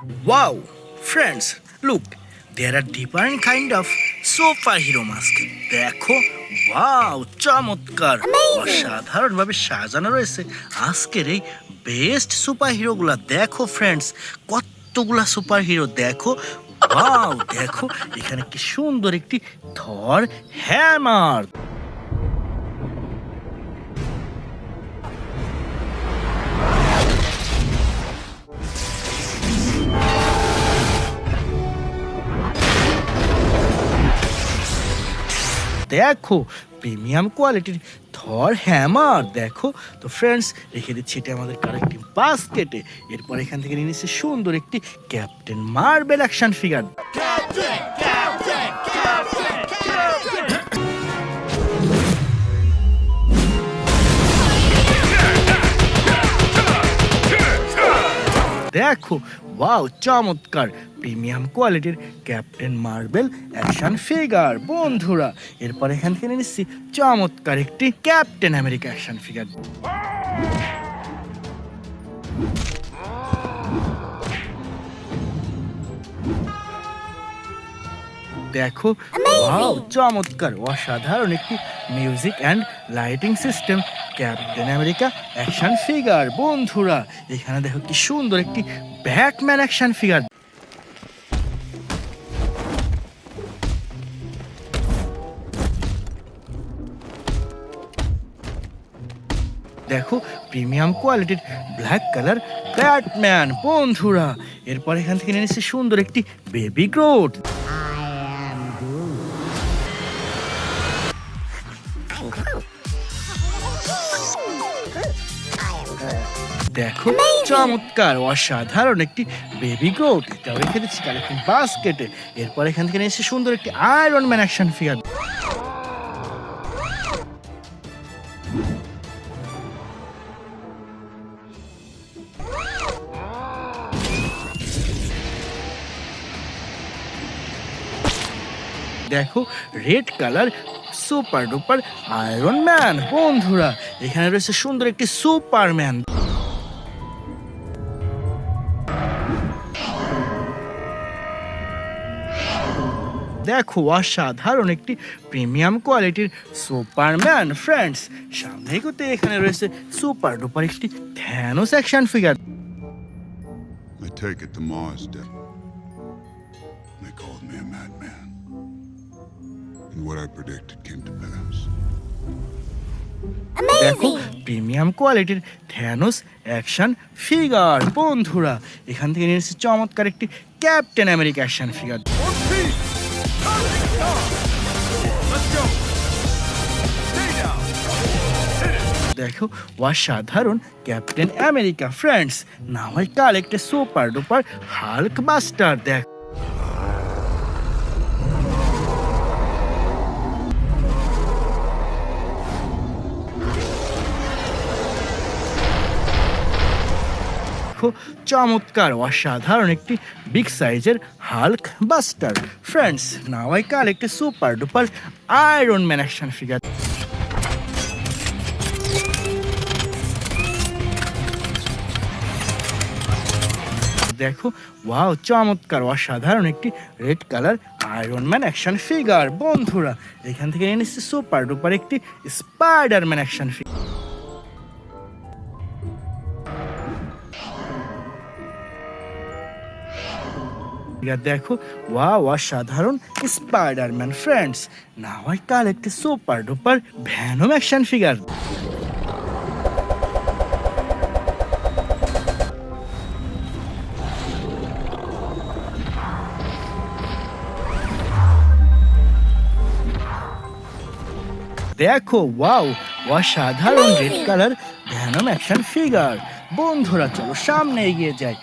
Wow, friends, look, there are different kind of superhero mask. দেখো, wow, চমৎকার, অসাধারণভাবে সাজানো রয়েছে আজকের এই বেস্ট সুপারহিরোগুলা। দেখো ফ্রেন্ডস, কতগুলা সুপারহিরো দেখো। ওয়াও, দেখো এখানে কি সুন্দর একটি থর হ্যামার। দেখো প্রিমিয়াম কোয়ালিটির থর হ্যামার। দেখো তো ফ্রেন্ডস, রেখে দিচ্ছি এটা আমাদের কারেক্টিভ বাস্কেটে। এরপর এখান থেকে নিয়ে নিচ্ছি সুন্দর একটি ক্যাপ্টেন মার্বেল অ্যাকশন ফিগার। দেখো, ওয়াও, চমৎকার প্রিমিয়াম কোয়ালিটির ক্যাপ্টেন মার্বেল অ্যাকশন ফিগার বন্ধুরা। এরপর এখান থেকে নিচ্ছি চমৎকার একটি ক্যাপ্টেন আমেরিকা অ্যাকশন ফিগার। দেখো, ওয়াও, চমৎকার অসাধারণ একটি music and lighting system captain America action figure বন্ধুরা। এখানে দেখো কি সুন্দর একটি ব্যাটম্যান অ্যাকশন ফিগার। দেখো প্রিমিয়াম কোয়ালিটির ব্ল্যাক কালার ব্যাটম্যান বন্ধুরা। এরপর এখান থেকে নিয়ে নিচ্ছে সুন্দর একটি বেবি গ্রোথ। দেখো চমৎকার অসাধারণ একটি বেবি গোট, এটাও রেখে দিচ্ছি কালেকশন বাস্কেটে। এরপর এখান থেকে নিয়ে এসে সুন্দর একটি আয়রন ম্যান অ্যাকশন ফিগার। দেখো red colour super duper iron man বন্ধুরা। এখানে রয়েছে সুন্দর একটি সুপারম্যান। দেখো অসাধারণ একটি প্রিমিয়াম কোয়ালিটির সুপারম্যান ফ্রেন্ডস। সামনে এগোতে এখানে রয়েছে সুপার ডুপার একটি Thanos action figure. I take it the Mars did. They called me a madman. And what I predicted came to pass. দেখো প্রিমিয়াম কোয়ালিটির থ্যানোস অ্যাকশন ফিগার বন্ধুরা। এখান থেকে নিয়ে এসেছে চমৎকার একটি ক্যাপ্টেন আমেরিকা অ্যাকশন ফিগার। দেখো অসাধারণ captain America friends. Now I collect a super duper Hulk buster. দেখো চমৎকার অসাধারণ একটি বিগ সাইজের Hulk buster friends. Now I collect a super duper iron man action figure. দেখো ওয়াও, চমৎকার অসাধারণ একটি red colour iron man action figure বন্ধুরা। এখান থেকে নিয়ে নিচ্ছি সুপার ডুপার একটি স্পাইডারম্যান অ্যাকশন ফিগার। দেখো ওয়াও, অসাধারণ Spiderman friends. Now I collect a super duper Venom action figure. দেখো ওয়াও, অসাধারণ red colour Venom action figure বন্ধুরা। চলো সামনে এগিয়ে যাই।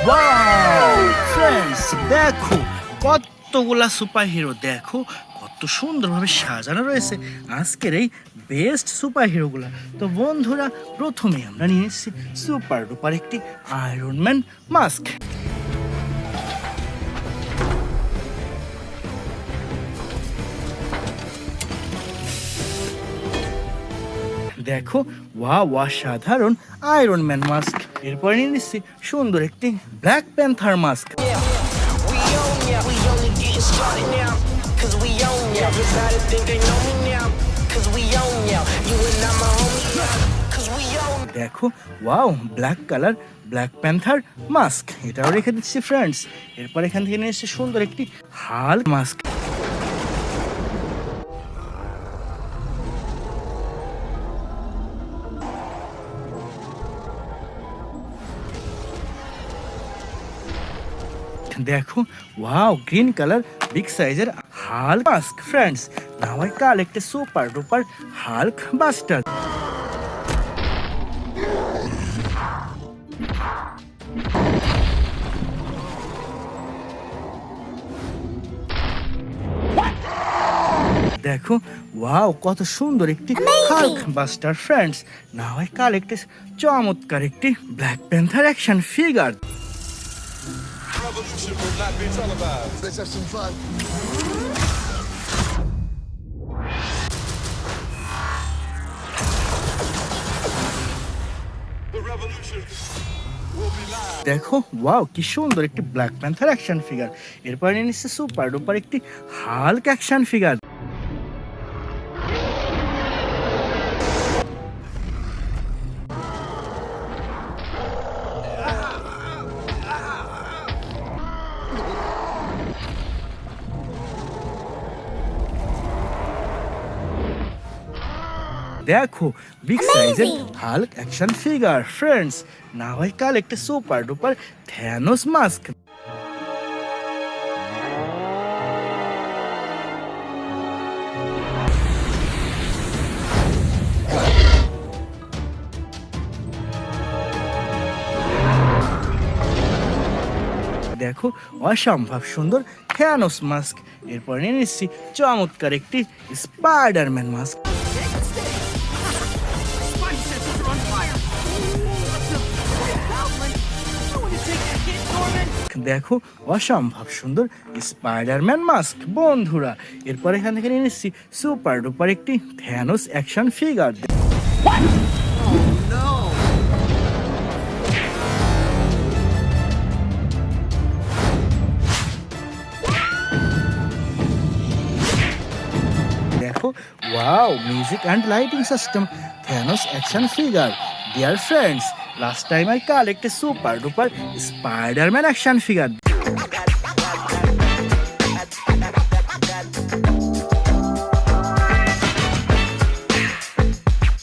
ওয়াও ফ্রেন্ডস, দেখো কতগুলা সুপারহিরো, দেখো কত সুন্দরভাবে সাজানো রয়েছে আজকের এই বেস্ট সুপারহিরোগুলা। তো বন্ধুরা, প্রথমে আমরা নিয়ে এসেছি সুপার ডুপার একটি আয়রন ম্যান মাস্ক। দেখো ওয়াও অসাধারণ আয়রন ম্যান মাস্ক। এরপরে নিয়ে নিচ্ছি সুন্দর একটি Black panther mask. We own ya. We only getting started now. Cause we own ya. Everybody think they know me now. Cause we own ya. You and I'm a homie now. Cause we own ya. দেখো wow black colour black panther mask, এটাও রেখে দিচ্ছি friends. এরপর এখান থেকে নিয়ে এসেছি সুন্দর একটি হাল্ক মাস্ক। দেখো ওয়াও গ্রিন কালার বিগ সাইজের Hulk mask friends. Now I collect a super duper Hulk buster. দেখো ওয়াও কত সুন্দর একটি Hulk buster friends. Now I collect a চমৎকার একটি Black Panther action figure. Revolution will not be televised. Let's have some fun. The revolution will be live. দেখো wow কি সুন্দর একটি ব্ল্যাক প্যান্থার অ্যাকশন ফিগার। এরপর নিয়ে নিচ্ছে সুপার ডুপার একটি হাল্ক অ্যাকশন ফিগার। দেখো বিগ সাইজের Hulk action figure friends. Now I collect a super duper Thanos mask. দেখো অসম্ভব সুন্দর থ্যানোস মাস্ক। এরপর নিয়ে নিচ্ছি চমৎকার একটি স্পাইডারম্যান মাস্ক। দেখো অসম্ভব সুন্দর স্পাইডারম্যান মাস্ক বন্ধুরা। এরপর এখান থেকে নিয়ে নিচ্ছি সুপার ডুপার একটি থ্যানোস অ্যাকশন ফিগার। দেখো wow music and lighting system Thanos action figure. Dear friends, last time I collect a super duper Spider-Man action figure.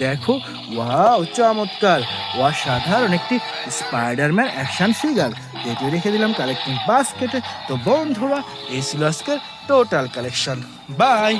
দেখো ওয়াও চমৎকার অসাধারণ একটি স্পাইডারম্যান অ্যাকশন ফিগার, যেটি রেখে দিলাম কালেক্টিং বাস্কেটে। তো বন্ধুরা এই ছিল আজকের টোটাল কালেকশন। বাই।